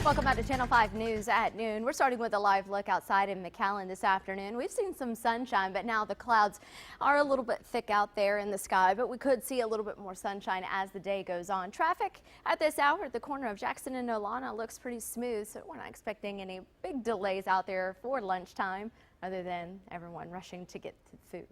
Welcome back to Channel 5 News at noon. We're starting with a live look outside in McAllen this afternoon. We've seen some sunshine, but now the clouds are a little bit thick out there in the sky, but we could see a little bit more sunshine as the day goes on. Traffic at this hour at the corner of Jackson and Nolana looks pretty smooth, so we're not expecting any big delays out there for lunchtime other than everyone rushing to get to food.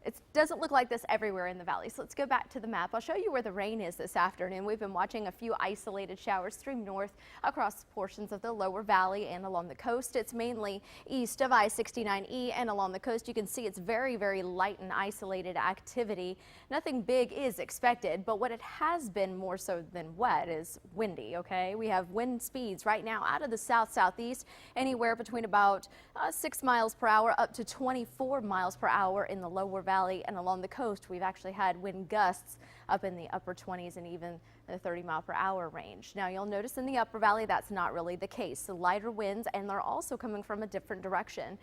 It doesn't look like this everywhere in the valley, so let's go back to the map. I'll show you where the rain is this afternoon. We've been watching a few isolated showers stream north across portions of the lower valley and along the coast. It's mainly east of I-69E and along the coast. You can see it's very, very light and isolated activity. Nothing big is expected, but what it has been more so than wet is windy, okay? We have wind speeds right now out of the south-southeast, anywhere between about 6 miles per hour up to 24 miles per hour in the lower valley, and along the coast we've actually had wind gusts up in the upper 20s and even the 30-mile-per-hour range. Now you'll notice in the upper valley that's not really the case. The lighter winds, and they're also coming from a different direction.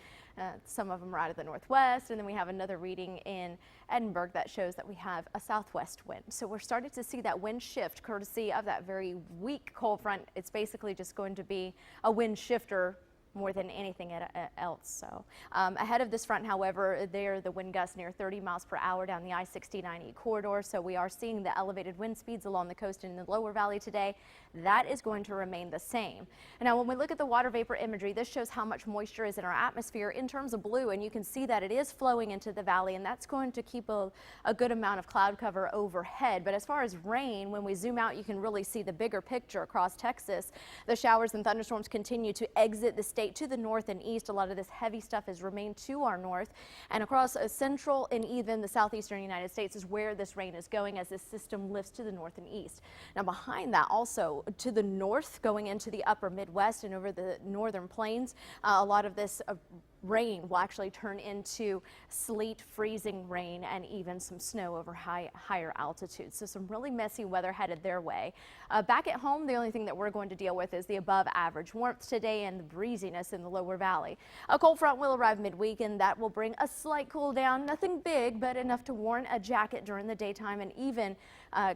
Some of them are out of the northwest, and then we have another reading in Edinburgh that shows that we have a southwest wind. So we're starting to see that wind shift courtesy of that very weak cold front. It's basically just going to be a wind shifter more than anything else. So ahead of this front, however, there the wind gusts near 30 miles per hour down the I-69E corridor. So we are seeing the elevated wind speeds along the coast and in the lower valley today. That is going to remain the same. And now when we look at the water vapor imagery, this shows how much moisture is in our atmosphere in terms of blue, and you can see that it is flowing into the valley, and that's going to keep a good amount of cloud cover overhead. But as far as rain, when we zoom out, you can really see the bigger picture across Texas. The showers and thunderstorms continue to exit the state to the north and east. A lot of this heavy stuff has remained to our north, and across central and even the southeastern United States is where this rain is going as this system lifts to the north and east. Now behind that, also to the north, going into the upper Midwest and over the northern plains, a lot of this rain will actually turn into sleet, freezing rain, and even some snow over higher altitudes. So some really messy weather headed their way. Back at home, the only thing that we're going to deal with is the above average warmth today and the breeziness in the lower valley. A cold front will arrive midweek, and that will bring a slight cool down. Nothing big, but enough to warrant a jacket during the daytime, and even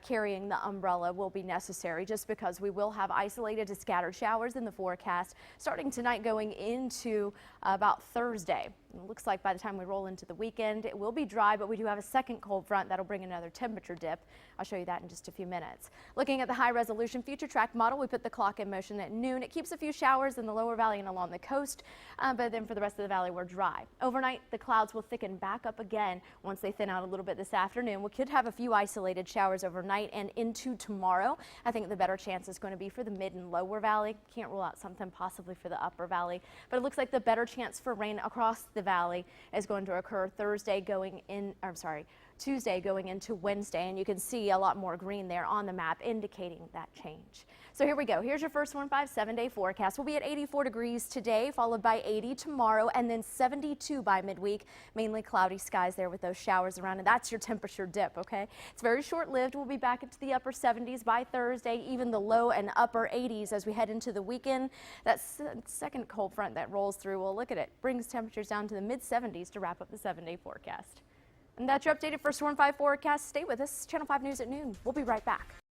carrying the umbrella will be necessary just because we will have isolated to scattered showers in the forecast starting tonight going into about Thursday. It looks like by the time we roll into the weekend, it will be dry, but we do have a second cold front that'll bring another temperature dip. I'll show you that in just a few minutes. Looking at the high resolution future track model, we put the clock in motion at noon. It keeps a few showers in the lower valley and along the coast, but then for the rest of the valley, we're dry. Overnight, the clouds will thicken back up again once they thin out a little bit this afternoon. We could have a few isolated showers overnight and into tomorrow. I think the better chance is going to be for the mid and lower valley. Can't rule out something possibly for the upper valley, but it looks like the better chance for rain across the valley is going to occur Tuesday going into Wednesday, and you can see a lot more green there on the map indicating that change. So here we go. Here's your first 7-day forecast. We'll be at 84 degrees today, followed by 80 tomorrow, and then 72 by midweek. Mainly cloudy skies there with those showers around, and that's your temperature dip, okay? It's very short-lived. We'll be back into the upper 70s by Thursday, even the low and upper 80s as we head into the weekend. That second cold front that rolls through, well, look at it, brings temperatures down to the mid-70s to wrap up the 7-day forecast. And that's your updated First Warn 5 forecast. Stay with us. Channel 5 News at noon. We'll be right back.